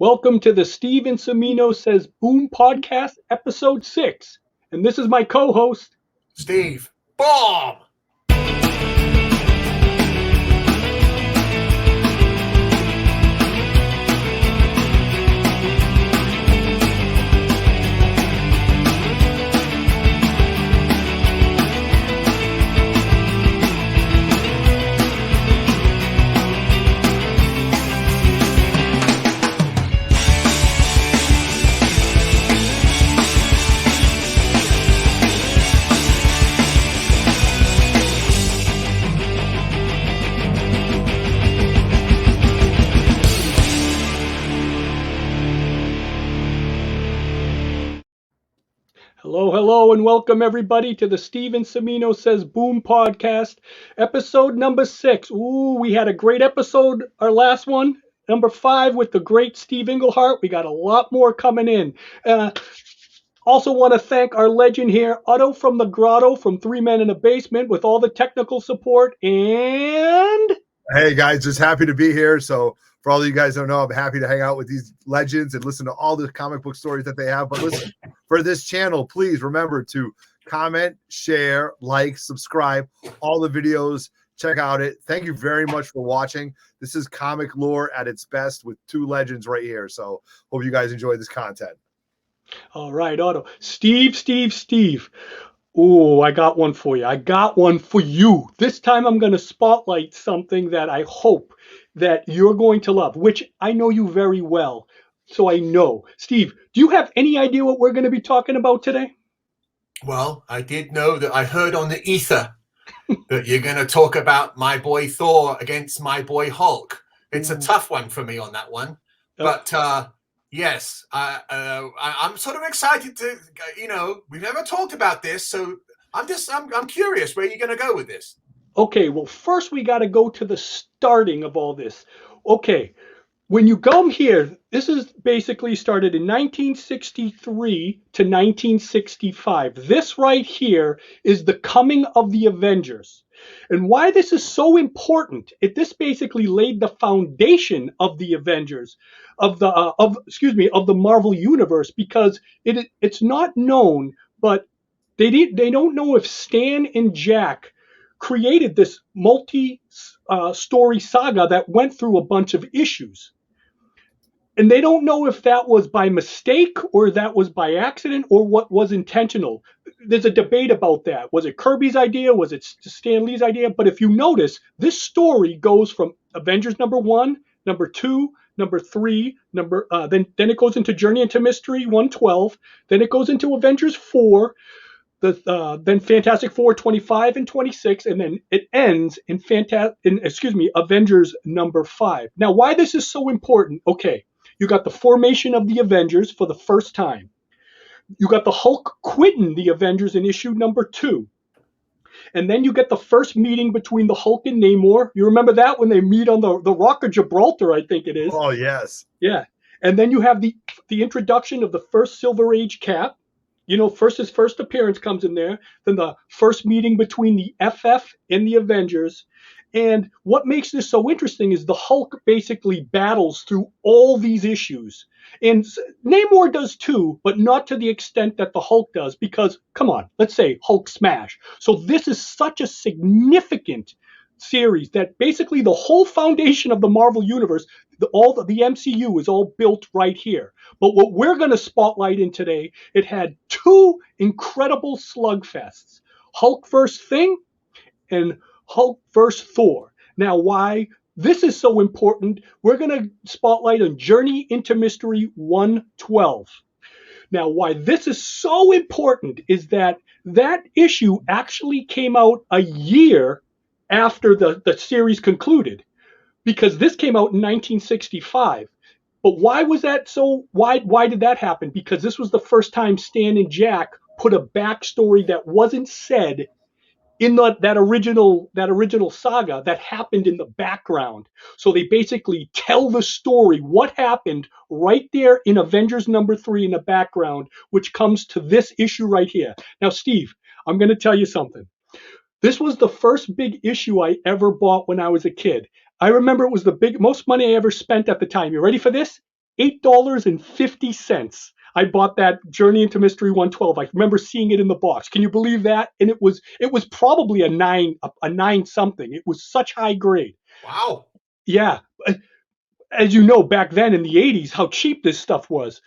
Welcome to the Steve and Cimino Says Boom podcast, episode 6. And this is my co-host, Steve. Boom! Hello, and welcome everybody to the Steve and Cimino Says Boom podcast, episode number 6. Ooh, we had a great episode, our last one, number 5, with the great Steve Englehart. We got a lot more coming in. Also want to thank our legend here, Otto from the Grotto, from Three Men in a Basement, with all the technical support. And hey guys, just happy to be here. So for all of you guys who don't know, I'm happy to hang out with these legends and listen to all the comic book stories that they have. But listen, for this channel, please remember to comment, share, like, subscribe, all the videos. Check out it. Thank you very much for watching. This is comic lore at its best with two legends right here. So hope you guys enjoy this content. all right, Otto. Steve. Oh, I got one for you. I got one for you. This time I'm going to spotlight something that I hope that you're going to love, which I know you very well. So I know. Steve, do you have any idea what we're going to be talking about today? Well, I did know that I heard on the ether that you're going to talk about my boy Thor against my boy Hulk. It's a tough one for me on that one. But yes, I'm sort of excited to, we've never talked about this. So I'm curious where you're going to go with this. Okay, well, first we got to go to the starting of all this. Okay, when you come here, this is basically started in 1963 to 1965. This right here is the coming of the Avengers. And why this is so important, this basically laid the foundation of the Avengers, of the Marvel universe, because it's not known, but they don't know if Stan and Jack created this multi-story saga that went through a bunch of issues. And they don't know if that was by mistake or that was by accident or what was intentional. There's a debate about that. Was it Kirby's idea? Was it Stan Lee's idea? But if you notice, this story goes from Avengers number 1, number 2, number 3, then it goes into Journey into Mystery 112. Then it goes into Avengers 4. Then Fantastic Four 25 and 26, and then it ends in Avengers number 5. Now, why this is so important? Okay, you got the formation of the Avengers for the first time. You got the Hulk quitting the Avengers in issue number 2. And then you get the first meeting between the Hulk and Namor. You remember that when they meet on the Rock of Gibraltar, I think it is. Oh, yes. Yeah. And then you have the introduction of the first Silver Age Cap. You know, his first appearance comes in there, then the first meeting between the FF and the Avengers. And what makes this so interesting is the Hulk basically battles through all these issues. And Namor does too, but not to the extent that the Hulk does, because, come on, let's say Hulk smash. So this is such a significant series that basically the whole foundation of the Marvel Universe, the MCU is all built right here. But what we're going to spotlight in today, it had 2 incredible slugfests, Hulk vs. Thing and Hulk vs. Thor. Now, why this is so important, we're going to spotlight on Journey into Mystery 112. Now, why this is so important is that issue actually came out a year after the series concluded, because this came out in 1965. But why was that so? Why did that happen? Because this was the first time Stan and Jack put a backstory that wasn't said in that original saga that happened in the background. So they basically tell the story, what happened right there in Avengers number 3 in the background, which comes to this issue right here. Now, Steve, I'm going to tell you something. This was the first big issue I ever bought when I was a kid. I remember it was the most money I ever spent at the time. You ready for this? $8.50. I bought that Journey into Mystery 112. I remember seeing it in the box. Can you believe that? And it was probably a nine something. It was such high grade. Wow. Yeah. As you know, back then in the 80s, how cheap this stuff was.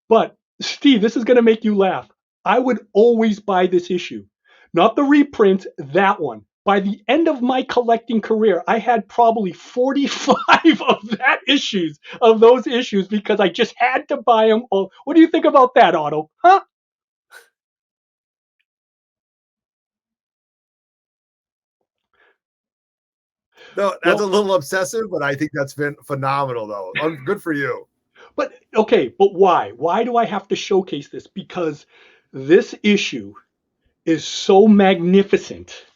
But Steve, this is going to make you laugh. I would always buy this issue. Not the reprint, that one. By the end of my collecting career, I had probably 45 of those issues because I just had to buy them all. What do you think about that, Otto? Huh? No, that's Well, a little obsessive, but I think that's been phenomenal, though. Good for you. but okay, but why? Why do I have to showcase this? Because this issue is so magnificent.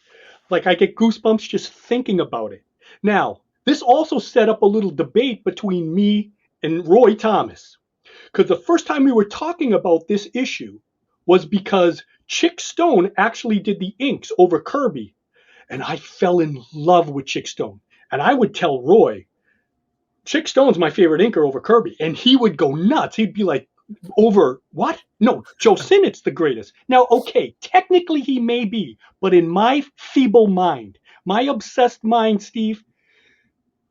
Like I get goosebumps just thinking about it. Now, this also set up a little debate between me and Roy Thomas. Because the first time we were talking about this issue was because Chick Stone actually did the inks over Kirby. And I fell in love with Chick Stone. And I would tell Roy, Chick Stone's my favorite inker over Kirby. And he would go nuts. He'd be like, over what? No, Joe Sinnott's the greatest. Now, okay, technically he may be, but in my feeble mind, my obsessed mind, Steve,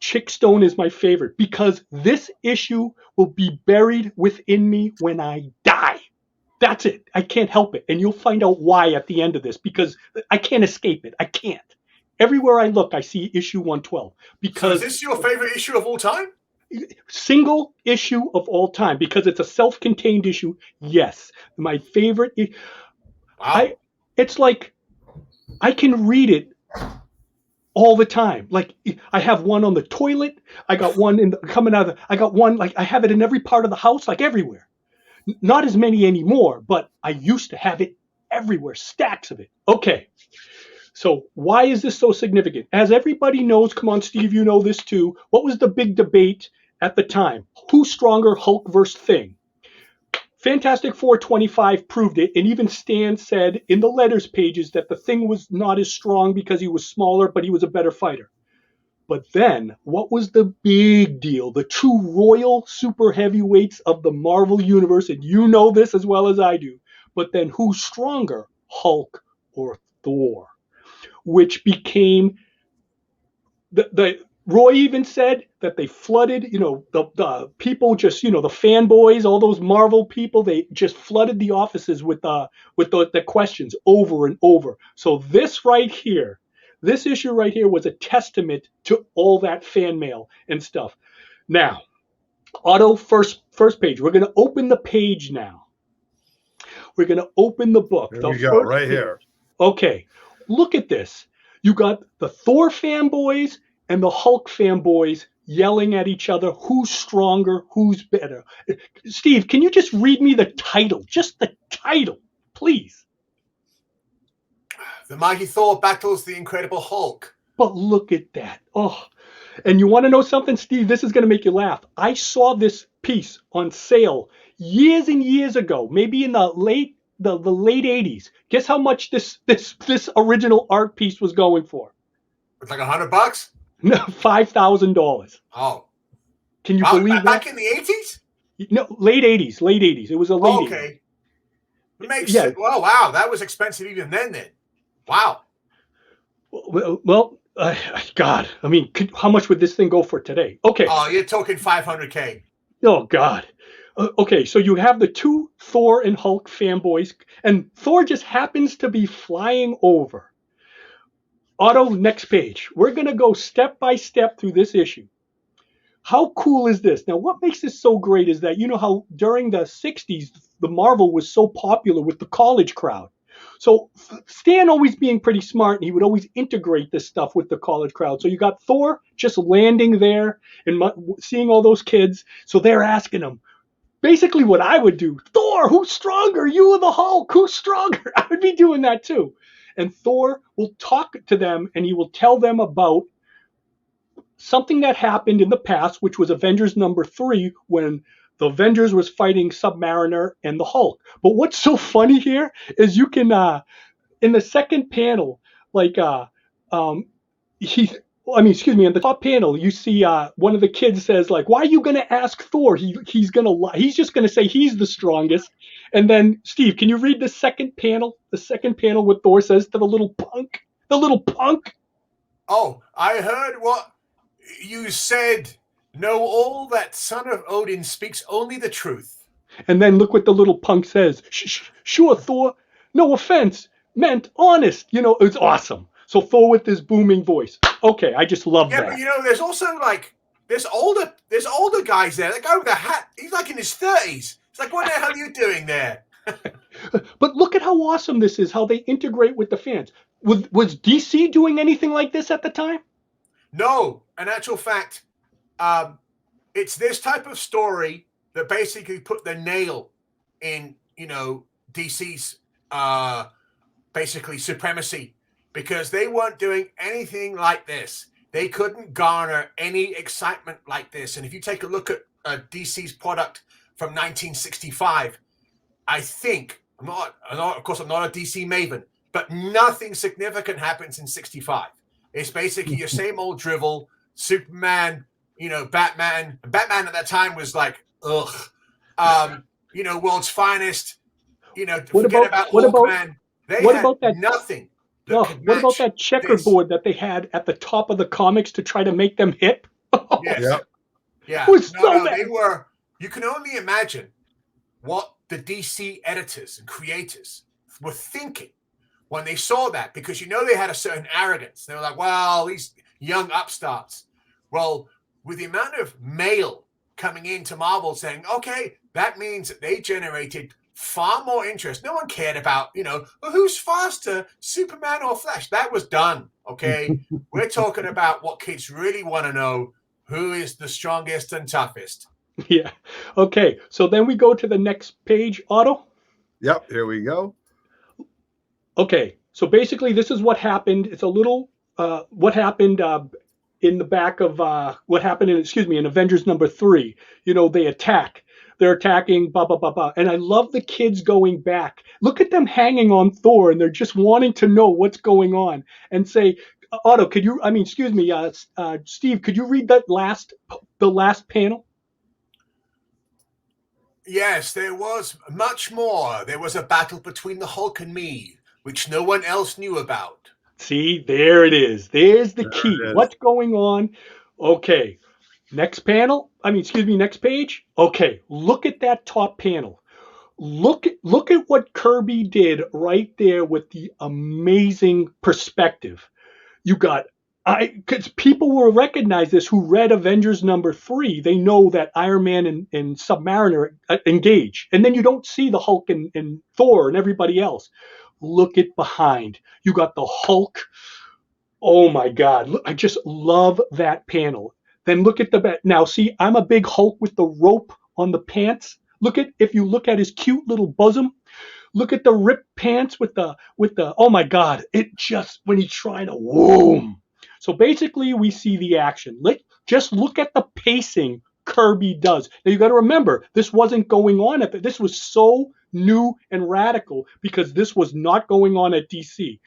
Chick Stone is my favorite because this issue will be buried within me when I die. That's it. I can't help it. And you'll find out why at the end of this because I can't escape it. I can't. Everywhere I look, I see issue 112. Because So is this your favorite issue of all time? Single issue of all time because it's a self-contained issue. Yes, my favorite. Wow. It's like I can read it all the time. Like I have one on the toilet. I got one coming out of. I got one like I have it in every part of the house, like everywhere. Not as many anymore, but I used to have it everywhere, stacks of it. Okay. So why is this so significant? As everybody knows, come on, Steve, you know this too. What was the big debate at the time? Who's stronger, Hulk versus Thing? Fantastic Four 25 proved it, and even Stan said in the letters pages that the Thing was not as strong because he was smaller, but he was a better fighter. But then, what was the big deal? The two royal super heavyweights of the Marvel Universe, and you know this as well as I do. But then who's stronger, Hulk or Thor? Which became the Roy even said that they flooded, the people just, the fanboys, all those Marvel people, they just flooded the offices with the questions over and over. So this right here, this issue right here was a testament to all that fan mail and stuff. Now, Otto, first page. We're going to open the page now. We're going to open the book. Here we go, right here. Okay, look at this. You got the Thor fanboys and the Hulk fanboys yelling at each other. Who's stronger? Who's better? Steve, can you just read me the title? Just the title, please. The Mighty Thor battles the Incredible Hulk. But look at that. Oh, and you want to know something, Steve? This is going to make you laugh. I saw this piece on sale years and years ago, maybe in the late 80s. Guess how much this original art piece was going for? It's like $100? No, $5,000. Oh. Can you believe that? Back in the 80s? No, late 80s. Late 80s. It was a late 80s. Okay. It makes sense. Well, wow, that was expensive even then. Wow. Well, God, I mean, how much would this thing go for today? Okay. Oh, you're talking $500K. Oh, God. Okay, so you have the two Thor and Hulk fanboys, and Thor just happens to be flying over. Otto, next page. We're going to go step by step through this issue. How cool is this? Now, what makes this so great is that you know how during the 60s, the Marvel was so popular with the college crowd. So Stan always being pretty smart, and he would always integrate this stuff with the college crowd. So you got Thor just landing there and seeing all those kids. So they're asking him, basically what I would do, Thor, who's stronger? You or the Hulk? Who's stronger? I would be doing that too. And Thor will talk to them, and he will tell them about something that happened in the past, which was Avengers number 3, when the Avengers was fighting Submariner and the Hulk. But what's so funny here is you can, in the second panel, like excuse me, in the top panel, you see one of the kids says, like, why are you going to ask Thor? He's going to lie. He's just going to say he's the strongest. And then, Steve, can you read the second panel? The second panel, what Thor says to the little punk? The little punk? Oh, I heard what you said. Know all that son of Odin speaks only the truth. And then look what the little punk says. Sure, Thor. No offense. Meant honest. You know, it's awesome. So Thor with this booming voice. Okay, I just love that. Yeah, but you know, there's also like there's older guys there. That guy with the hat, he's like in his 30s. It's like, what the hell are you doing there? But look at how awesome this is, how they integrate with the fans. Was DC doing anything like this at the time? No, in actual fact, it's this type of story that basically put the nail in, you know, DC's basically supremacy, because they weren't doing anything like this. They couldn't garner any excitement like this. And if you take a look at DC's product from 1965, I think, of course, I'm not a DC maven, but nothing significant happens in 65. It's basically your same old drivel, Superman, you know, Batman. Batman at that time was like, ugh. You know, world's finest. You know, forget about Hawkman. They had nothing. What about that checkerboard that they had at the top of the comics to try to make them hip? Yes. Yep. Yeah. They were. You can only imagine what the DC editors and creators were thinking when they saw that, because you know they had a certain arrogance. They were like, well, these young upstarts. Well, with the amount of mail coming into Marvel saying, okay, that means that they generated far more interest. No one cared about, you know, well, who's faster, Superman or Flash? That was done, okay? We're talking about what kids really want to know, who is the strongest and toughest. Yeah. Okay, so then we go to the next page, Otto. Yep, here we go. Okay, so basically this is what happened. It's a little what happened in the back of what happened in Avengers number 3. You know, they attack. They're attacking, blah, blah, blah, blah. And I love the kids going back. Look at them hanging on Thor, and they're just wanting to know what's going on. And say, Otto, Steve, could you read the last panel? Yes, there was much more. There was a battle between the Hulk and me, which no one else knew about. See, there it is. There's the key. What's going on? Okay. Next page. Okay, look at that top panel. Look at what Kirby did right there with the amazing perspective. You got, because people will recognize this who read Avengers number 3. They know that Iron Man and Submariner engage, and then you don't see the Hulk and Thor and everybody else. Look at behind. You got the Hulk. Oh my God! I just love that panel. Then look at the back. Now, see, I'm a big Hulk with the rope on the pants. If you look at his cute little bosom, look at the ripped pants with the, oh my God, it just, when he's trying to, whoom. So basically we see the action. Just look at the pacing Kirby does. Now you got to remember, this wasn't going on this was so new and radical because this was not going on at DC.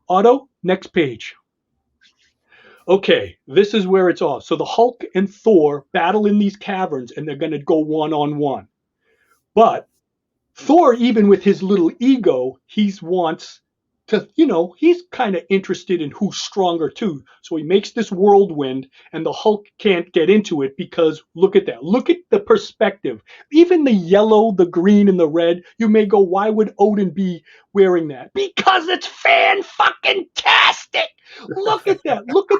Otto, next page. Okay, this is where it's off. So the Hulk and Thor battle in these caverns, and they're going to go one-on-one. But Thor, even with his little ego, he wants to, he's kind of interested in who's stronger too. So he makes this whirlwind, and the Hulk can't get into it because look at that. Look at the perspective. Even the yellow, the green, and the red, you may go, why would Odin be wearing that? Because it's fan-fucking-tastic. Look at that. Look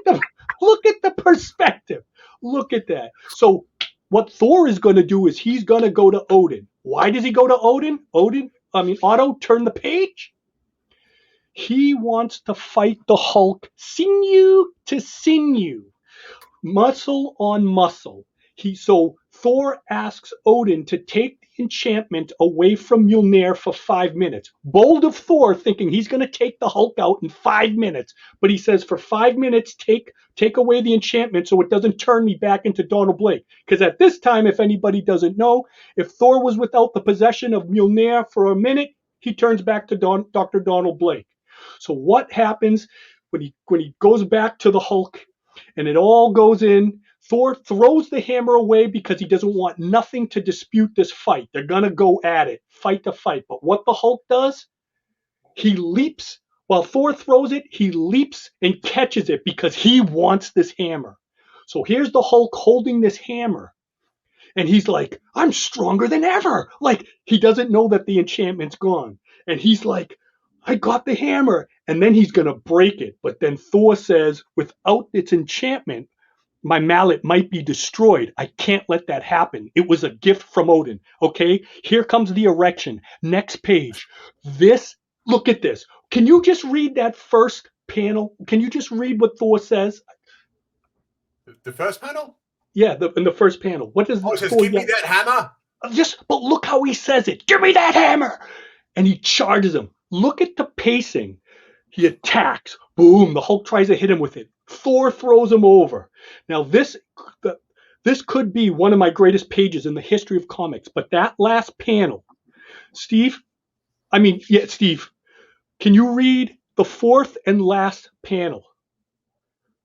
at the perspective. Look at that. So what Thor is going to do is he's going to go to Odin. Why does he go to Odin? Otto, turn the page. He wants to fight the Hulk sinew to sinew, muscle on muscle. So Thor asks Odin to take the enchantment away from Mjolnir for 5 minutes. Bold of Thor, thinking he's going to take the Hulk out in 5 minutes. But he says, for 5 minutes, take away the enchantment so it doesn't turn me back into Donald Blake. Because at this time, if anybody doesn't know, if Thor was without the possession of Mjolnir for a minute, he turns back to Dr. Donald Blake. So what happens when he goes back to the Hulk? and it all goes in. Thor throws the hammer away because he doesn't want nothing to dispute this fight. They're going to go at it, fight to fight. But what the Hulk does, he leaps. While Thor throws it, he leaps and catches it because he wants this hammer. So here's the Hulk holding this hammer. And he's like, I'm stronger than ever. Like, he doesn't know that the enchantment's gone. And he's like, I got the hammer. And then he's going to break it. But then Thor says, without its enchantment, my mallet might be destroyed. I can't let that happen. It was a gift from Odin. Okay, here comes the erection. Next page. Look at this. Can you just read that first panel? Can you just read what Thor says? The first panel? Yeah, in the first panel. What does it says, Thor give me that hammer? But look how he says it. Give me that hammer. And he charges him. Look at the pacing. He attacks. Boom. The Hulk tries to hit him with it. Thor throws him over. Now, this could be one of my greatest pages in the history of comics. But that last panel, Steve, can you read the fourth and last panel?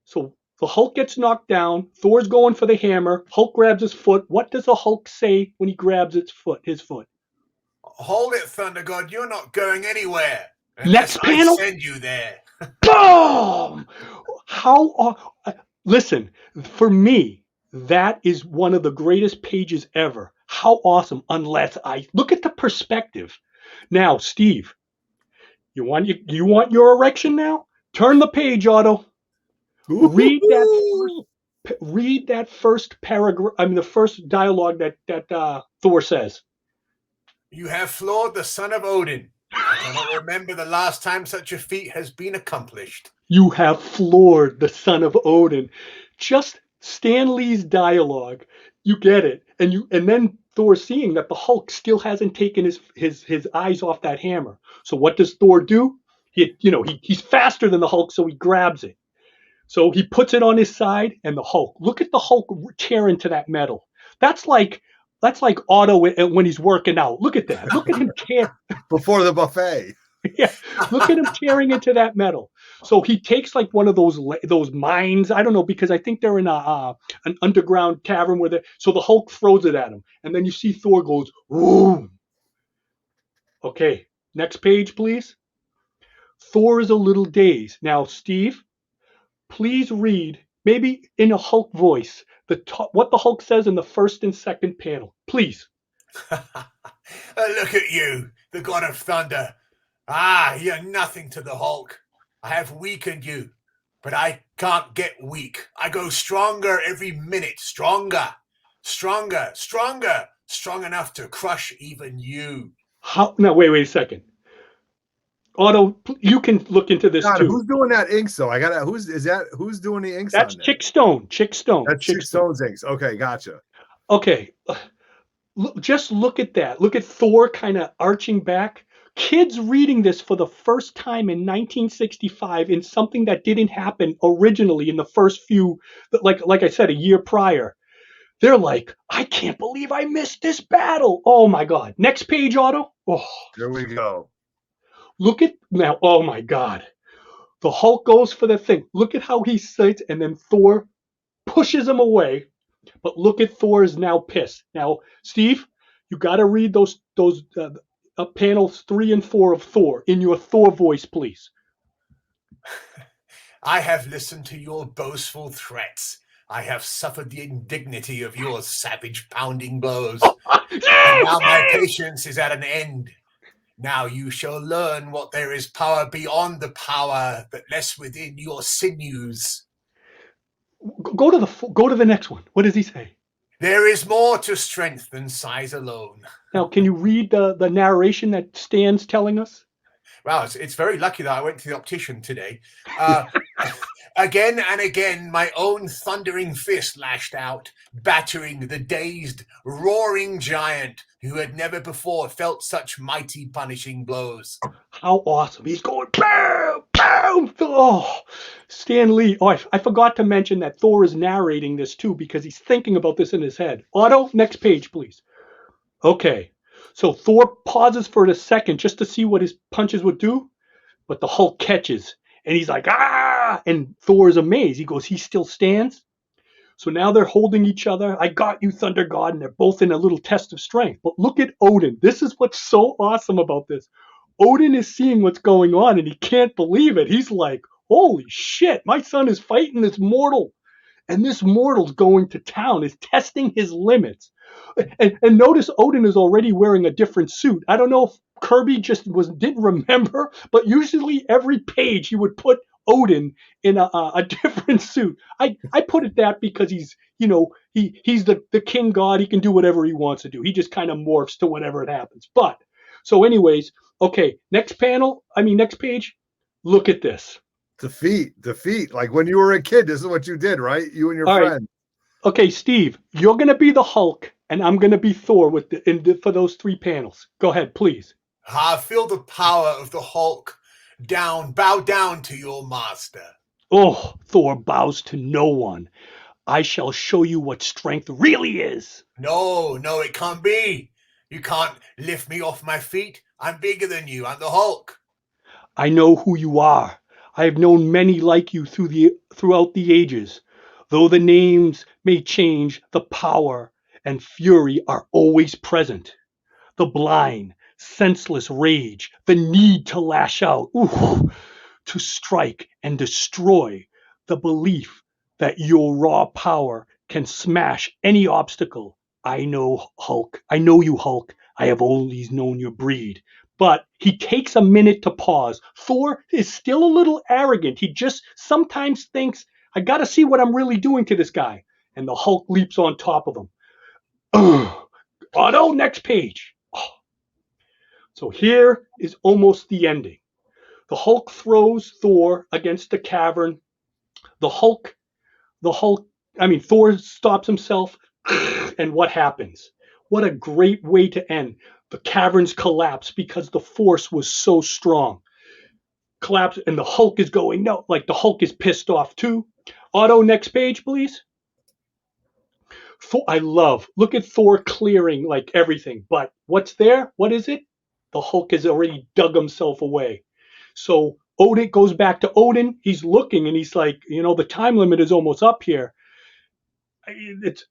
So the Hulk gets knocked down. Thor's going for the hammer. Hulk grabs his foot. What does the Hulk say when he grabs his foot? Hold it, Thunder God. You're not going anywhere. Next panel. I send you there. Boom! Listen, for me, that is one of the greatest pages ever. How awesome, unless I look at the perspective. Now, Steve, you want your erection now? Turn the page, Otto. Read that first paragraph. I mean, the first dialogue that Thor says. You have floored the son of Odin. I cannot remember the last time such a feat has been accomplished. You have floored the son of Odin. Just Stan Lee's dialogue. You get it. And then Thor, seeing that the Hulk still hasn't taken his eyes off that hammer. So what does Thor do? He's faster than the Hulk, so he grabs it. So he puts it on his side, and the Hulk. Look at the Hulk tear into that metal. That's like Otto when he's working out. Look at that. Look at him tear before the buffet. Yeah, look at him tearing into that metal. So he takes like one of those mines. I don't know, because I think they're in an underground cavern so the Hulk throws it at him, and then you see Thor goes, "Boom." Okay, next page, please. Thor is a little dazed. Now, Steve, please read, maybe in a Hulk voice, what the Hulk says in the first and second panel. Please. Look at you, the God of Thunder. You're nothing to the Hulk. I have weakened you, but I can't get weak. I go stronger every minute. Stronger, stronger, stronger. Strong enough to crush even you. How? No, wait a second. Otto, you can look into this too. Who's doing that inks though? Who's doing the inks? That's on that? Chick Stone. That's Chick Stone's inks. Okay, gotcha. Okay, just look at that. Look at Thor kind of arching back. Kids reading this for the first time in 1965 in something that didn't happen originally in the first few, like I said, a year prior. They're like, I can't believe I missed this battle. Oh my God. Next page, Otto. Oh, here we go. Look at now. Oh my God. The Hulk goes for the thing. Look at how he sits, and then Thor pushes him away. But look at Thor is now pissed. Now, Steve, you got to read those panels 3 and 4 of Thor in your Thor voice, please. I have listened to your boastful threats. I have suffered the indignity of your savage pounding blows. And now my patience is at an end. Now you shall learn what there is power beyond the power that rests within your sinews. Go to the next one. What does he say? There is more to strength than size alone. Now, can you read the narration that Stan's telling us? Well, it's very lucky that I went to the optician today. Again and again, my own thundering fist lashed out, battering the dazed, roaring giant who had never before felt such mighty punishing blows. How awesome. He's going, bam, bam. Oh, Stan Lee. Oh, I forgot to mention that Thor is narrating this too, because he's thinking about this in his head. Otto, next page, please. Okay. So Thor pauses for a second just to see what his punches would do, but the Hulk catches, and he's like, ah! ah, and Thor is amazed. He goes, he still stands? So now they're holding each other. I got you, Thunder God, and they're both in a little test of strength. But look at Odin. This is what's so awesome about this. Odin is seeing what's going on, and he can't believe it. He's like, holy shit, my son is fighting this mortal. And this mortal's going to town, is testing his limits. And notice Odin is already wearing a different suit. I don't know if Kirby just didn't remember, but usually every page he would put Odin in a different suit. I put it that because he's he's the king god. He can do whatever he wants to do. He just kind of morphs to whatever it happens. But so anyways, okay, next page. Look at this. Defeat. Like when you were a kid, this is what you did, right? You and your All friend. Right. Okay, Steve, you're gonna be the Hulk, and I'm gonna be Thor for those 3 panels. Go ahead, please. I feel the power of the Hulk. Bow down to your master. Oh, Thor bows to no one. I shall show you what strength really is. No, it can't be. You can't lift me off my feet. I'm bigger than you. I'm the Hulk. I know who you are. I have known many like you throughout the ages. Though the names may change, the power and fury are always present. The blind, senseless rage, the need to lash out, to strike and destroy, the belief that your raw power can smash any obstacle. I know you, Hulk. I have always known your breed. But he takes a minute to pause. Thor is still a little arrogant. He just sometimes thinks, I got to see what I'm really doing to this guy. And the Hulk leaps on top of him. Otto, next page. Oh. So here is almost the ending. The Hulk throws Thor against the cavern. Thor stops himself. And what happens? What a great way to end. The caverns collapse because the force was so strong. Collapse, and the Hulk is going, no, like the Hulk is pissed off too. Otto, next page, please. Look at Thor clearing like everything, but what's there? What is it? The Hulk has already dug himself away. So Odin goes back to Odin. He's looking and he's like, the time limit is almost up here. It's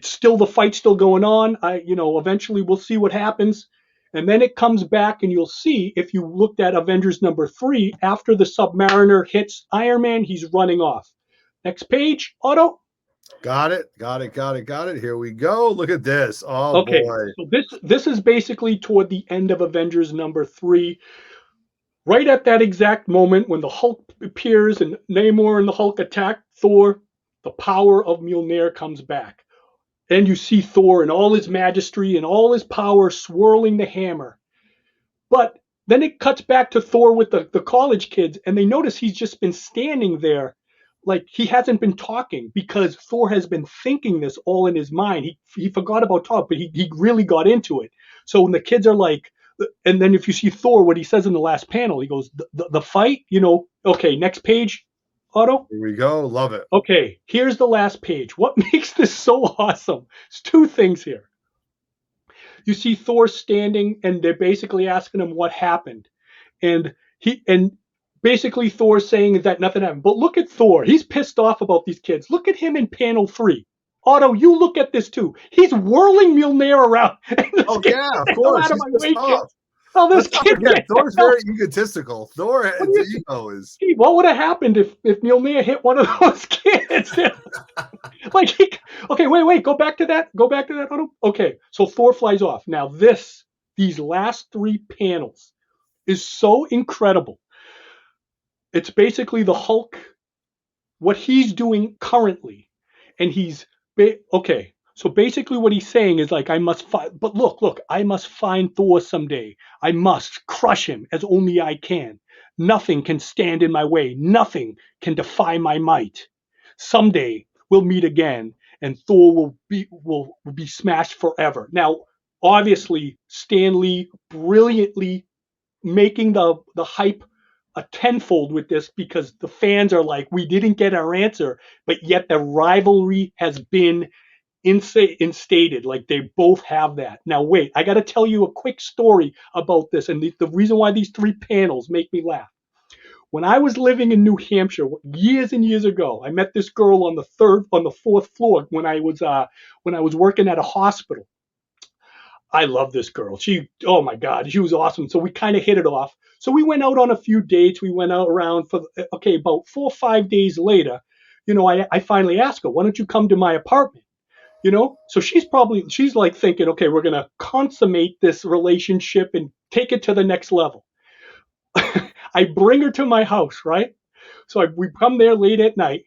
still, the fight's still going on. Eventually we'll see what happens. And then it comes back and you'll see, if you looked at Avengers number 3, after the Submariner hits Iron Man, he's running off. Next page, Otto. Got it. Here we go. Look at this. Oh, okay. Boy. So this is basically toward the end of Avengers number 3. Right at that exact moment when the Hulk appears and Namor and the Hulk attack Thor, the power of Mjolnir comes back. And you see Thor in all his majesty and all his power swirling the hammer. But then it cuts back to Thor with the college kids, and they notice he's just been standing there like he hasn't been talking, because Thor has been thinking this all in his mind. He forgot about talk, but he really got into it. So when the kids are like, and then if you see Thor, what he says in the last panel, he goes, the fight, okay, next page, Otto. Here we go. Love it. Okay, here's the last page. What makes this so awesome? It's 2 things here. You see Thor standing, and they're basically asking him what happened. And basically Thor's saying that nothing happened. But look at Thor. He's pissed off about these kids. Look at him in panel 3. Otto, you look at this too. He's whirling Mjolnir around. Oh, yeah, of course. This kid. Thor's very egotistical. Thor's ego is. Steve, what would have happened if Mjolnir hit one of those kids? Wait. Go back to that, Otto. Okay, so Thor flies off. Now these last 3 panels is so incredible. It's basically the Hulk, what he's doing currently, and he's okay. So basically what he's saying is like, I must find, but look, I must find Thor someday. I must crush him as only I can. Nothing can stand in my way. Nothing can defy my might. Someday we'll meet again, and Thor will be smashed forever. Now, obviously, Stan Lee brilliantly making the hype a tenfold with this, because the fans are like, we didn't get our answer, but yet the rivalry has been instated. Like, they both have that. Now wait, I got to tell you a quick story about this, and the reason why these 3 panels make me laugh. When I was living in New Hampshire years and years ago, I met this girl on the fourth floor when I was working at a hospital. I love this girl. Oh my God, she was awesome. So we kind of hit it off. So we went out on a few dates. We went out around about 4 or 5 days later. I finally asked her, why don't you come to my apartment? So she's like thinking, okay, we're going to consummate this relationship and take it to the next level. I bring her to my house, right? So we come there late at night,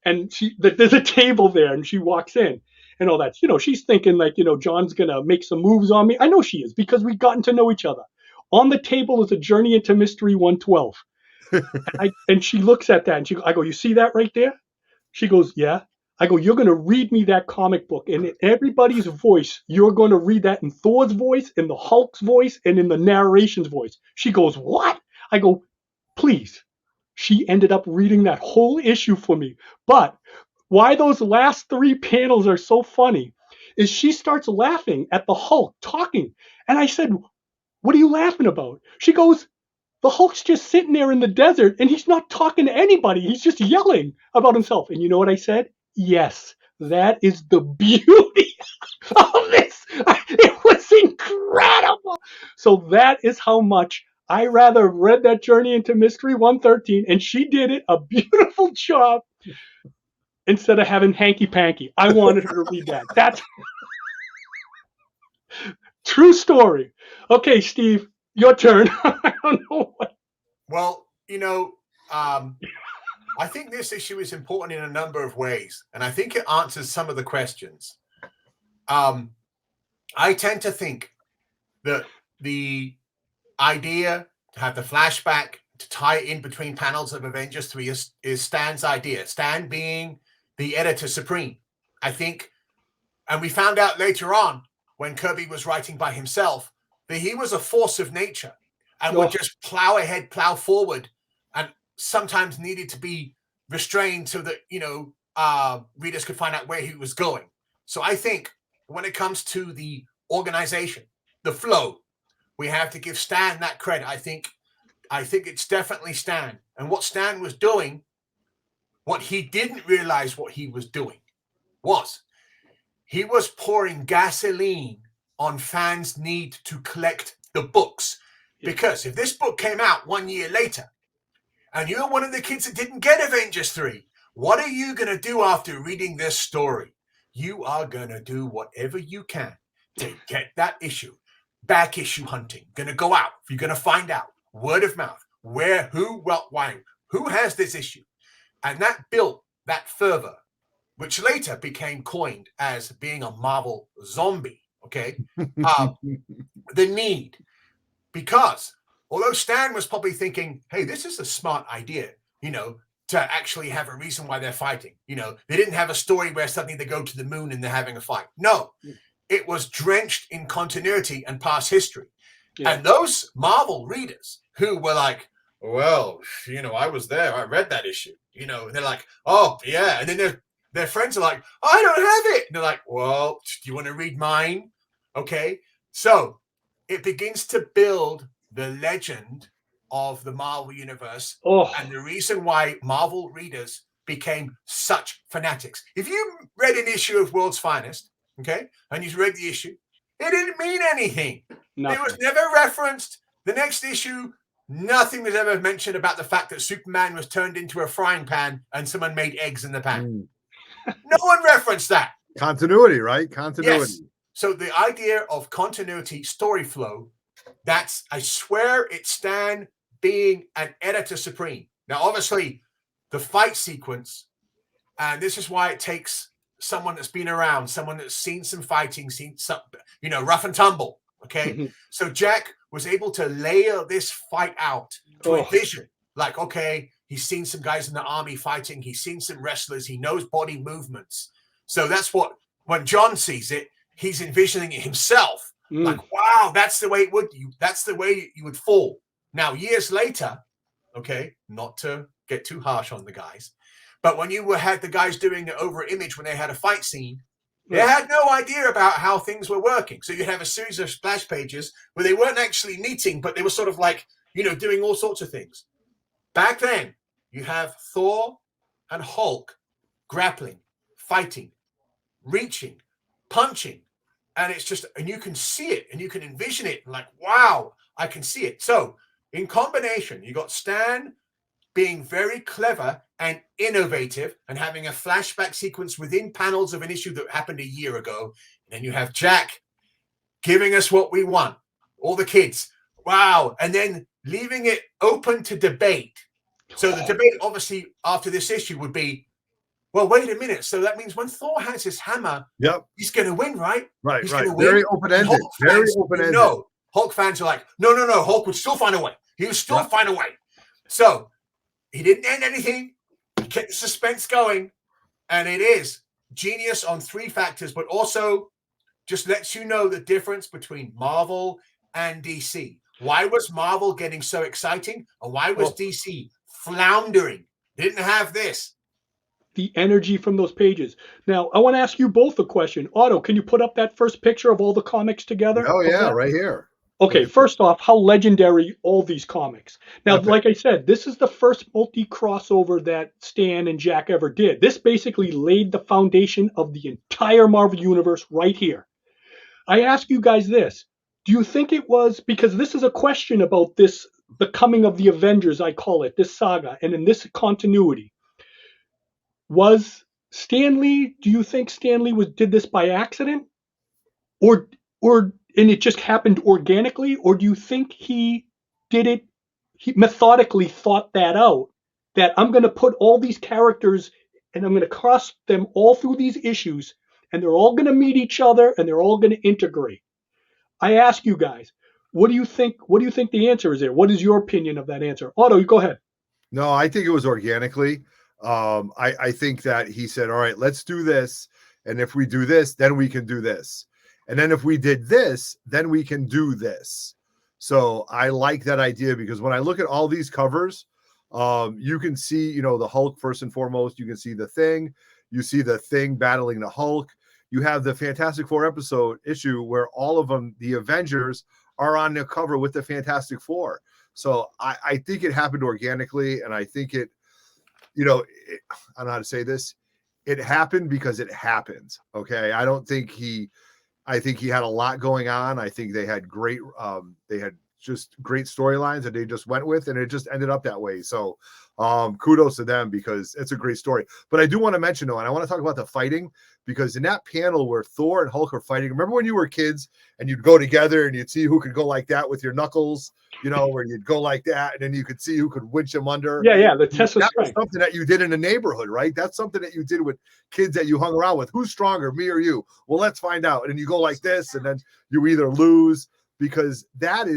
and there's a table there, and she walks in and all that. She's thinking like, John's going to make some moves on me. I know she is because we've gotten to know each other. On the table is a Journey into Mystery 112. And she looks at that, and I go, you see that right there? She goes, yeah. I go, you're going to read me that comic book, and in everybody's voice, you're going to read that in Thor's voice, in the Hulk's voice, and in the narration's voice. She goes, what? I go, please. She ended up reading that whole issue for me. But why those last 3 panels are so funny is she starts laughing at the Hulk talking. And I said, what are you laughing about? She goes, the Hulk's just sitting there in the desert, and he's not talking to anybody. He's just yelling about himself. And you know what I said? Yes, that is the beauty of this. It was incredible. So that is how much I rather read that Journey into Mystery 113, and she did it a beautiful job instead of having hanky panky. I wanted her to read that. That's true story. Okay, Steve, your turn. I don't know what. Well, I think this issue is important in a number of ways, and I think it answers some of the questions. I tend to think that the idea to have the flashback to tie it in between panels of Avengers 3 is Stan's idea. Stan being the editor supreme. I think, and we found out later on when Kirby was writing by himself, that he was a force of nature and would just plow ahead, plow forward, and sometimes needed to be restrained so that, readers could find out where he was going. So I think when it comes to the organization, the flow, we have to give Stan that credit. I think it's definitely Stan. And what Stan was doing, what he didn't realize what he was doing was he was pouring gasoline on fans' need to collect the books. Because if this book came out 1 year later, and you're one of the kids that didn't get Avengers 3, what are you going to do after reading this story? You are going to do whatever you can to get that issue. Back issue hunting. Going to go out. You're going to find out. Word of mouth. Where, who, what, why. Who has this issue? And that built that fervor, which later became coined as being a Marvel zombie. Okay? The need. Because although Stan was probably thinking, hey, this is a smart idea, to actually have a reason why they're fighting. They didn't have a story where suddenly they go to the moon and they're having a fight. No, it was drenched in continuity and past history. Yeah. And those Marvel readers who were like, well, I was there. I read that issue. They're like, oh, yeah. And then their friends are like, oh, I don't have it. And they're like, well, do you want to read mine? Okay. So it begins to build the legend of the Marvel Universe and the reason why Marvel readers became such fanatics. If you read an issue of World's Finest, okay, and you read the issue, it didn't mean anything. Nothing. It was never referenced. The next issue, nothing was ever mentioned about the fact that Superman was turned into a frying pan and someone made eggs in the pan. No one referenced that. Continuity, right? Continuity. Yes. So the idea of continuity, story flow, I swear it's Stan being an editor supreme. Now, obviously, the fight sequence, and this is why it takes someone that's been around, someone that's seen some fighting, seen some, rough and tumble, okay? So Jack was able to layer this fight out to a vision. Like, okay, he's seen some guys in the army fighting. He's seen some wrestlers. He knows body movements. So that's what, when John sees it, he's envisioning it himself. Like, wow, that's the way it would. That's the way you would fall. Now, years later, okay, not to get too harsh on the guys, but when you had the guys doing the over image when they had a fight scene, they had no idea about how things were working. So you'd have a series of splash pages where they weren't actually meeting, but they were sort of like, doing all sorts of things. Back then, you have Thor and Hulk grappling, fighting, reaching, punching, and it's just, and you can see it and you can envision it like, wow, I can see it. So in combination, you got Stan being very clever and innovative and having a flashback sequence within panels of an issue that happened a year ago. And then you have Jack giving us what we want, all the kids. Wow. And then leaving it open to debate. So the debate, obviously, after this issue would be, well, wait a minute. So that means when Thor has his hammer, he's going to win, right? Right, he's right. Gonna win. Very open-ended. Very open-ended. No, Hulk fans are like, no. Hulk would still find a way. He would still find a way. So he didn't end anything. He kept the suspense going. And it is genius on 3 factors, but also just lets you know the difference between Marvel and DC. Why was Marvel getting so exciting? And why was DC floundering? Didn't have this. The energy from those pages. Now, I want to ask you both a question. Otto, can you put up that first picture of all the comics together? Oh, yeah, right here. Okay, first off, how legendary all these comics. Now, like I said, this is the first multi-crossover that Stan and Jack ever did. This basically laid the foundation of the entire Marvel Universe right here. I ask you guys this. Do you think it was, because this is a question about this, the coming of the Avengers, I call it, this saga, and in this continuity. Was Stan Lee, do you think Stan Lee did this by accident? Or and it just happened organically? Or do you think he did it, he methodically thought that out, that I'm going to put all these characters and I'm going to cross them all through these issues and they're all going to meet each other and they're all going to integrate? I ask you guys, what do you think? What do you think the answer is there? What is your opinion of that answer? Otto, you go ahead. No, I think it was organically. I think that he said, all right, let's do this. And if we do this, then we can do this. And then if we did this, then we can do this. So I like that idea because when I look at all these covers, you can see, you know, the Hulk first and foremost. You can see the Thing. You see the Thing battling the Hulk. You have the Fantastic Four issue where all of them, the Avengers, are on the cover with the Fantastic Four. So I think it happened organically, and I think it, you know, I don't know how to say this. It happened because it happened. Okay. I think he had a lot going on. I think they had just great storylines that they just went with, and it just ended up that way. So kudos to them because it's a great story. But I do want to mention though, and I want to talk about the fighting, because in that panel where Thor and Hulk are fighting, remember when you were kids and you'd go together and you'd see who could go like that with your knuckles, you know, where you'd go like that and then you could see who could winch them under. Yeah, the test of that strength. was something that you did in the neighborhood, right? That's something that you did with kids that you hung around with. Who's stronger, me or you? Well, let's find out. And then you go like this, and then you either lose, because that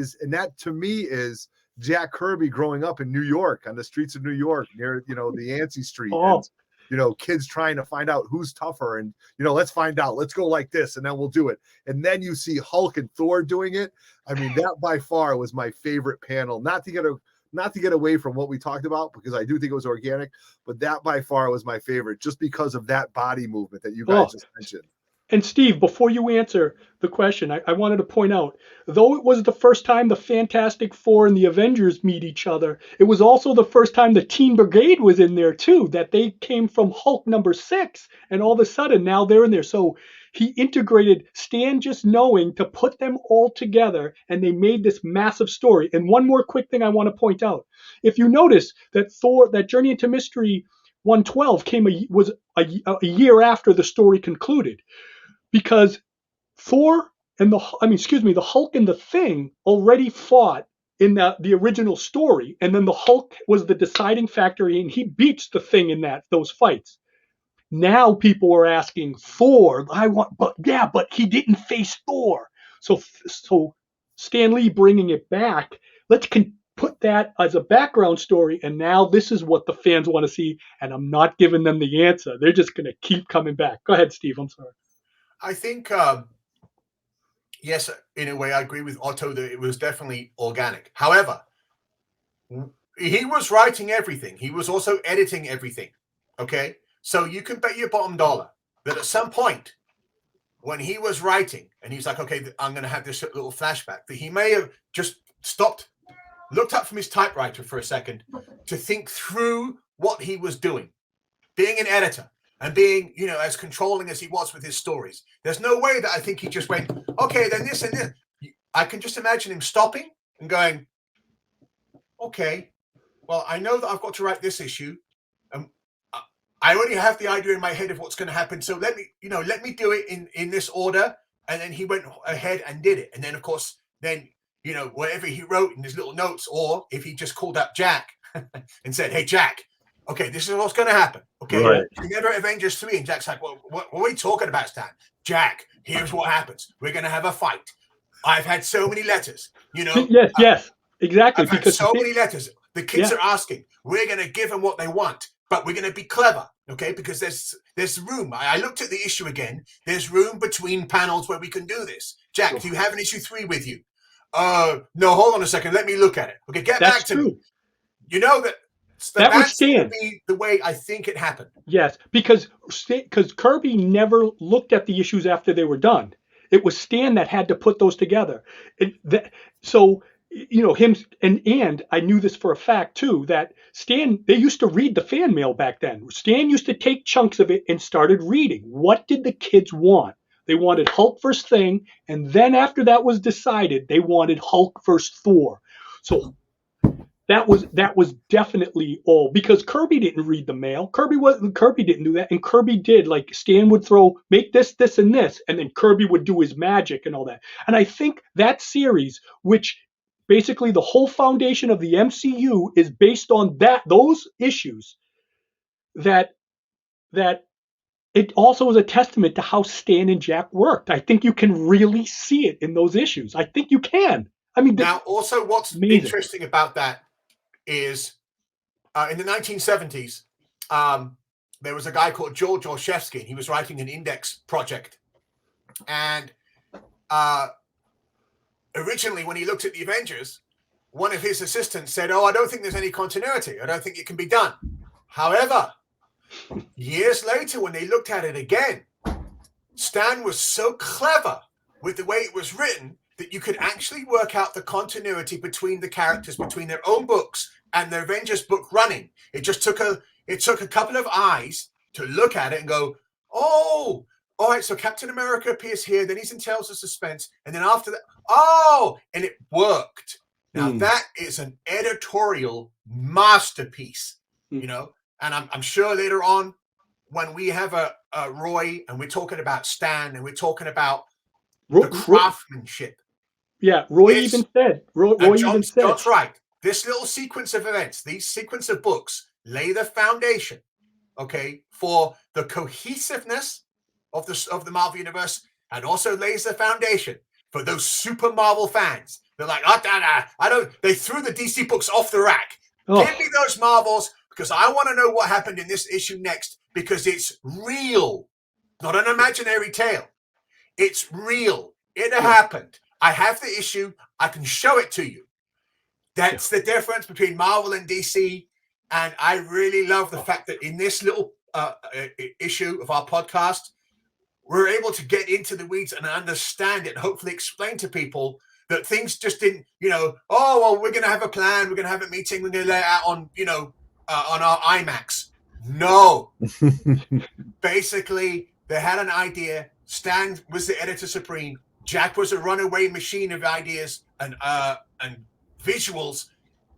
to me is Jack Kirby growing up in New York, on the streets of New York, near, you know, the Yancey Street. And, you know, kids trying to find out who's tougher, and, you know, let's find out, let's go like this, and then we'll do it. And then you see Hulk and Thor doing it. I mean, that by far was my favorite panel, not to get away from what we talked about, because I do think it was organic, but that by far was my favorite, just because of that body movement that you guys just mentioned. And Steve, before you answer the question, I wanted to point out, though it was the first time the Fantastic Four and the Avengers meet each other, it was also the first time the Teen Brigade was in there too, that they came from Hulk #6, and all of a sudden now they're in there. So he integrated Stan just knowing to put them all together, and they made this massive story. And one more quick thing I want to point out. If you notice that that Journey into Mystery 112 was a year after the story concluded, because Thor and the Hulk and the Thing already fought in the original story, and then the Hulk was the deciding factor, and he beats the Thing in those fights. Now people are asking Thor, but he didn't face Thor. So Stan Lee bringing it back, let's put that as a background story, and now this is what the fans want to see, and I'm not giving them the answer. They're just going to keep coming back. Go ahead, Steve. I'm sorry. I think, yes, in a way, I agree with Otto that it was definitely organic. However, he was writing everything. He was also editing everything. Okay? So you can bet your bottom dollar that at some point when he was writing and he's like, okay, I'm going to have this little flashback, that he may have just stopped looked up from his typewriter for a second to think through what he was doing, being an editor and being, as controlling as he was with his stories. There's no way that I think he just went, okay, then this and this. I can just imagine him stopping and going, okay, well, I know that I've got to write this issue. I already have the idea in my head of what's going to happen. So let me do it in this order. And then he went ahead and did it. And then, of course, whatever he wrote in his little notes, or if he just called up Jack and said, hey, Jack, okay, this is what's going to happen. Okay, Right. Remember Avengers 3? And Jack's like, well, what are we talking about, Stan? Jack, here's what happens. We're going to have a fight. I've had so many letters, Yes, exactly. I've had so many letters. The kids are asking. We're going to give them what they want, but we're going to be clever, okay? Because there's room. I looked at the issue again. There's room between panels where we can do this. Jack, do you have an issue 3 with you? No, hold on a second. Let me look at it. Okay, get back to me. You know that was Stan. Be the way I think it happened. Yes, because Kirby never looked at the issues after they were done. It was Stan that had to put those together. So him and I knew this for a fact too, that Stan, they used to read the fan mail back then. Stan used to take chunks of it and started reading. What did the kids want? They wanted Hulk versus Thing, and then after that was decided, they wanted Hulk versus Thor. So that was definitely all, because Kirby didn't read the mail. Kirby didn't do that, and Kirby did. Like, Stan would make this, and this, and then Kirby would do his magic and all that. And I think that series, which basically the whole foundation of the MCU is based on those issues, that it also is a testament to how Stan and Jack worked. I think you can really see it in those issues. I think you can. I mean, now also what's interesting about that is in the 1970s, there was a guy called George Olszewski. He was writing an index project. And originally, when he looked at the Avengers, one of his assistants said, I don't think there's any continuity. I don't think it can be done. However, years later, when they looked at it again, Stan was so clever with the way it was written that you could actually work out the continuity between the characters, between their own books and the Avengers book running. It just took a couple of eyes to look at it and go, oh, all right, so Captain America appears here, then he's in Tales of Suspense, and then after that, and it worked. Now that is an editorial masterpiece, and I'm sure later on when we have a Roy and we're talking about Stan and we're talking about the craftsmanship. Yeah, Roy even said. John's right. This little sequence of events, these sequence of books, lay the foundation, okay, for the cohesiveness of the Marvel Universe, and also lays the foundation for those super Marvel fans. They're like, they threw the DC books off the rack. Give me those Marvels, because I want to know what happened in this issue next, because it's real, not an imaginary tale. It's real. It happened. I have the issue. I can show it to you. That's the difference between Marvel and DC. And I really love the fact that in this little issue of our podcast, we're able to get into the weeds and understand it, and hopefully explain to people that things just didn't, we're going to have a plan. We're going to have a meeting. We're going to lay it out on, on our IMAX. No. Basically, they had an idea. Stan was the editor supreme. Jack was a runaway machine of ideas and visuals.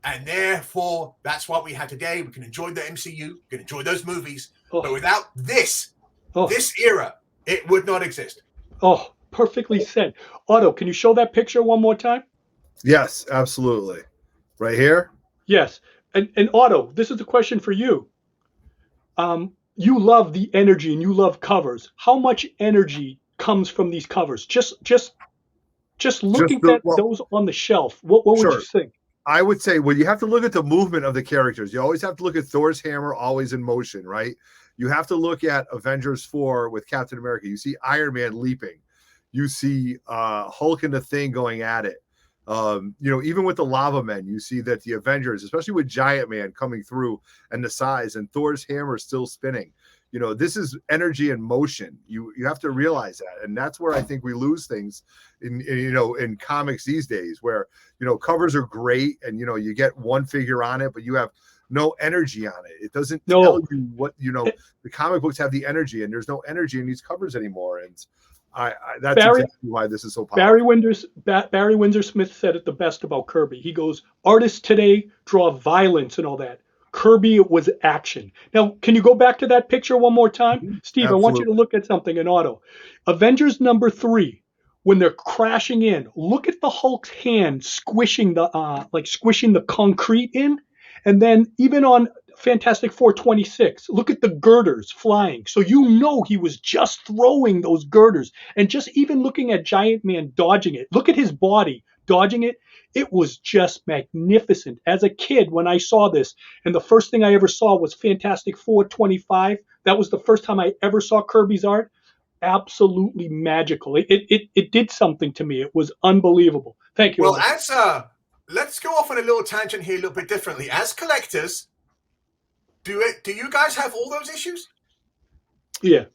And therefore, that's what we had today. We can enjoy the MCU. We can enjoy those movies. But without this era, it would not exist. Oh, perfectly said. Otto, can you show that picture one more time? Yes, absolutely. Right here? Yes. And Otto, this is a question for you. You love the energy and you love covers. How much energy comes from these covers? Just looking at those on the shelf, what would you think? I would say, well, you have to look at the movement of the characters. You always have to look at Thor's hammer always in motion, right? You have to look at Avengers 4 with Captain America. You see Iron Man leaping. You see Hulk and the Thing going at it. Even with the Lava Men, you see that the Avengers, especially with Giant Man coming through and the size, and Thor's hammer still spinning. this is energy and motion. You have to realize that, and that's where I think we lose things in comics these days, where covers are great and you get one figure on it, but you have no energy on it. It doesn't tell you what the comic books have the energy, and there's no energy in these covers anymore. And that's exactly why this is so popular. Barry Windsor Smith said it the best about Kirby. He goes, artists today draw violence and all that. Kirby, it was action. Now, can you go back to that picture one more time? Steve, Absolutely. I want you to look at something in auto. Avengers #3, when they're crashing in, look at the Hulk's hand squishing the concrete in. And then even on Fantastic Four 26, look at the girders flying. So he was just throwing those girders. And just even looking at Giant Man dodging it, look at his body dodging it. It was just magnificent. As a kid, when I saw this, and the first thing I ever saw was Fantastic Four 25, that was the first time I ever saw Kirby's art. Absolutely magical. It did something to me. It was unbelievable. Thank you. Well, let's go off on a little tangent here a little bit differently. As collectors, do you guys have all those issues? Yeah.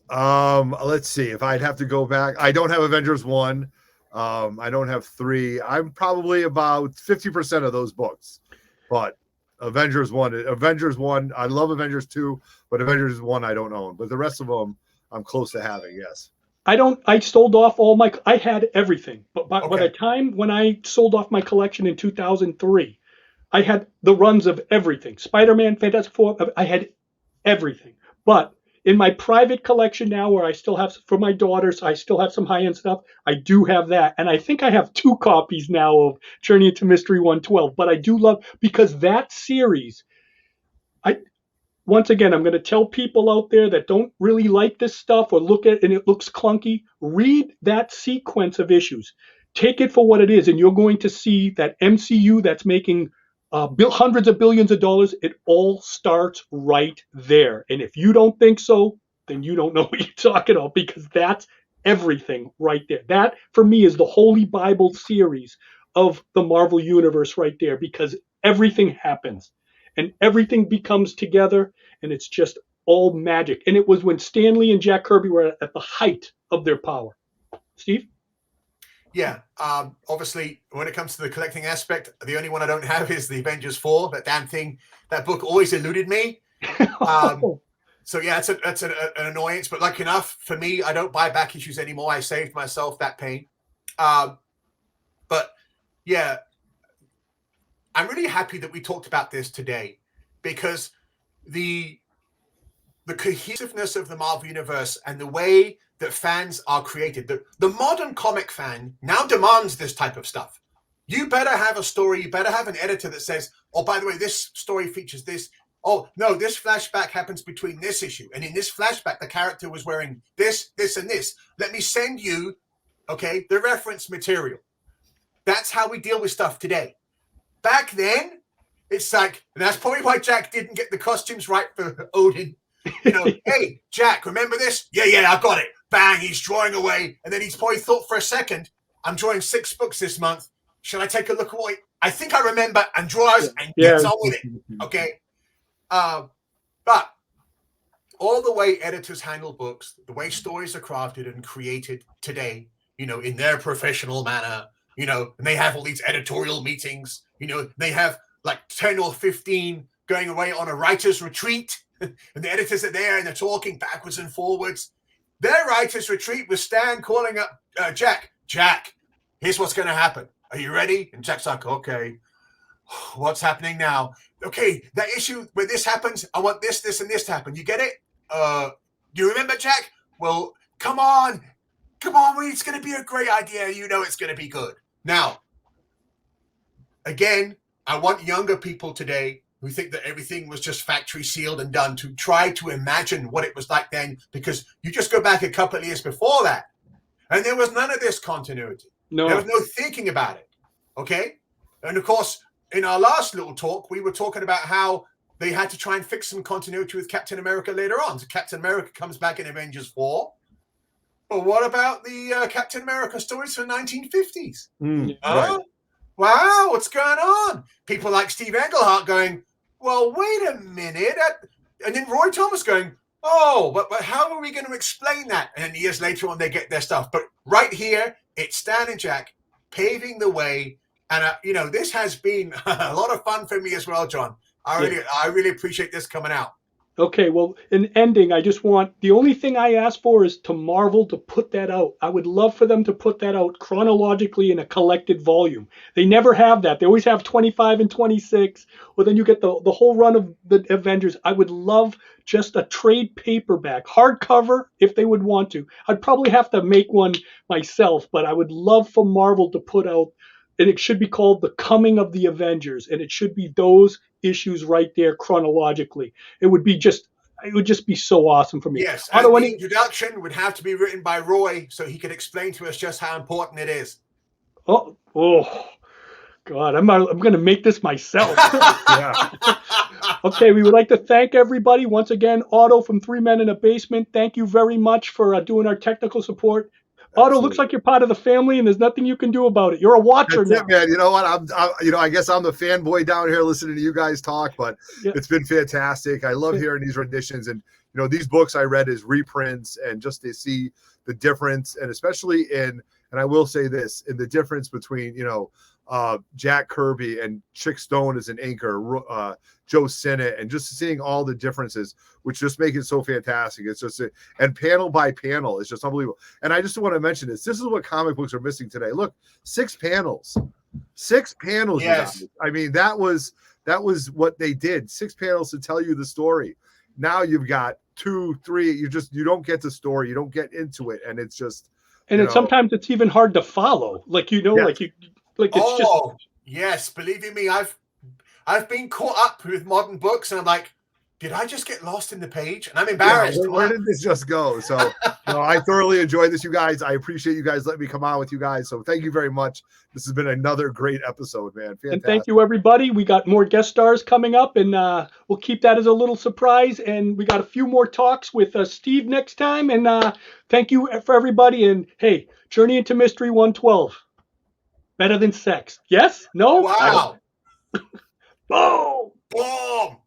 Let's see. If I'd have to go back, I don't have Avengers 1. I don't have 3. I'm probably about 50% of those books. But Avengers 1, I love Avengers 2, but Avengers 1 I don't own. But the rest of them I'm close to having, yes. I sold off I had everything. But by the time when I sold off my collection in 2003, I had the runs of everything. Spider-Man, Fantastic Four, I had everything. But in my private collection now, where I still have, for my daughters, I still have some high-end stuff, I do have that. And I think I have 2 copies now of Journey into Mystery 112. But I do love, because that series, once again, I'm going to tell people out there that don't really like this stuff or look at it and it looks clunky, read that sequence of issues. Take it for what it is, and you're going to see that MCU that's making hundreds of billions of dollars, it all starts right there. And if you don't think so, then you don't know what you're talking about, because that's everything right there. That, for me, is the Holy Bible series of the Marvel Universe right there, because everything happens. And everything becomes together, and it's just all magic. And it was when Stan Lee and Jack Kirby were at the height of their power. Steve? Yeah. Obviously, when it comes to the collecting aspect, the only one I don't have is the Avengers 4. That damn thing, that book always eluded me. So yeah, that's an annoyance. But like enough, for me, I don't buy back issues anymore. I saved myself that pain. But yeah, I'm really happy that we talked about this today, because the cohesiveness of the Marvel Universe and the way that fans are created, the modern comic fan now demands this type of stuff. You better have a story. You better have an editor that says, oh, by the way, this story features this. Oh, no, this flashback happens between this issue. And in this flashback, the character was wearing this, this, and this. Let me send you, the reference material. That's how we deal with stuff today. Back then, it's like, and that's probably why Jack didn't get the costumes right for Odin. Hey, Jack, remember this? Yeah, I got it. Bang, he's drawing away. And then he's probably thought for a second, I'm drawing 6 books this month. Should I take a look at what I think I remember, and draws and gets on with it? Okay. But all the way editors handle books, the way stories are crafted and created today, in their professional manner, and they have all these editorial meetings, they have like 10 or 15 going away on a writer's retreat, and the editors are there and they're talking backwards and forwards. Their writer's retreat was Stan calling up Jack, here's what's going to happen. Are you ready? And Jack's like, okay, what's happening now? Okay, that issue where this happens, I want this, this, and this to happen. You get it? Do you remember, Jack? Well, come on, it's going to be a great idea. It's going to be good. Now, again, I want younger people today who think that everything was just factory sealed and done to try to imagine what it was like then, because you just go back a couple of years before that, and there was none of this continuity. No. There was no thinking about it, okay? And, of course, in our last little talk, we were talking about how they had to try and fix some continuity with Captain America later on. So Captain America comes back in Avengers 4. But what about the Captain America stories from 1950s? Right. Wow, what's going on? People like Steve Englehart going, well, wait a minute. And then Roy Thomas going, Oh, but how are we going to explain that? And then years later on, they get their stuff. But right here, it's Stan and Jack paving the way. And, this has been a lot of fun for me as well, John. I really appreciate this coming out. Okay, well, in ending, I just want, the only thing I ask for is to Marvel to put that out. I would love for them to put that out chronologically in a collected volume. They never have that. They always have 25 and 26, or then you get the whole run of the Avengers. I would love just a trade paperback, hardcover, if they would want to. I'd probably have to make one myself, but I would love for Marvel to put out, and it should be called The Coming of the Avengers, and it should be those issues right there chronologically. It would just be so awesome for me. Yes, and the introduction would have to be written by Roy so he could explain to us just how important it is. Oh God, I'm going to make this myself. Yeah. Okay, we would like to thank everybody once again. Otto from 3 Men in a Basement, thank you very much for doing our technical support. Otto, looks like you're part of the family, and there's nothing you can do about it. You're a watcher now. It, man. You know what? I guess I'm the fanboy down here listening to you guys talk, but It's been fantastic. I love hearing these renditions, and these books I read as reprints, and just to see the difference, and especially and I will say this, in the difference between Jack Kirby and Chick Stone as an inker, Joe Sinnott, and just seeing all the differences, which just make it so fantastic. It's just and panel by panel, it's just unbelievable. And I just want to mention this. This is what comic books are missing today. Look, 6 panels. 6 panels. Yes. I mean, that was what they did. 6 panels to tell you the story. Now you've got 2, 3. You don't get the story. You don't get into it, and it's just. And sometimes it's even hard to follow. Yes, believe you me, I've been caught up with modern books, and I'm like, did I just get lost in the page? And I'm embarrassed. Yeah, where did this just go? So I thoroughly enjoyed this, you guys. I appreciate you guys letting me come on with you guys. So thank you very much. This has been another great episode, man. Fantastic. And thank you, everybody. We got more guest stars coming up, and we'll keep that as a little surprise. And we got a few more talks with Steve next time. And thank you for everybody. And hey, Journey into Mystery 112. Better than sex. Yes? No? Wow. Boom! Boom!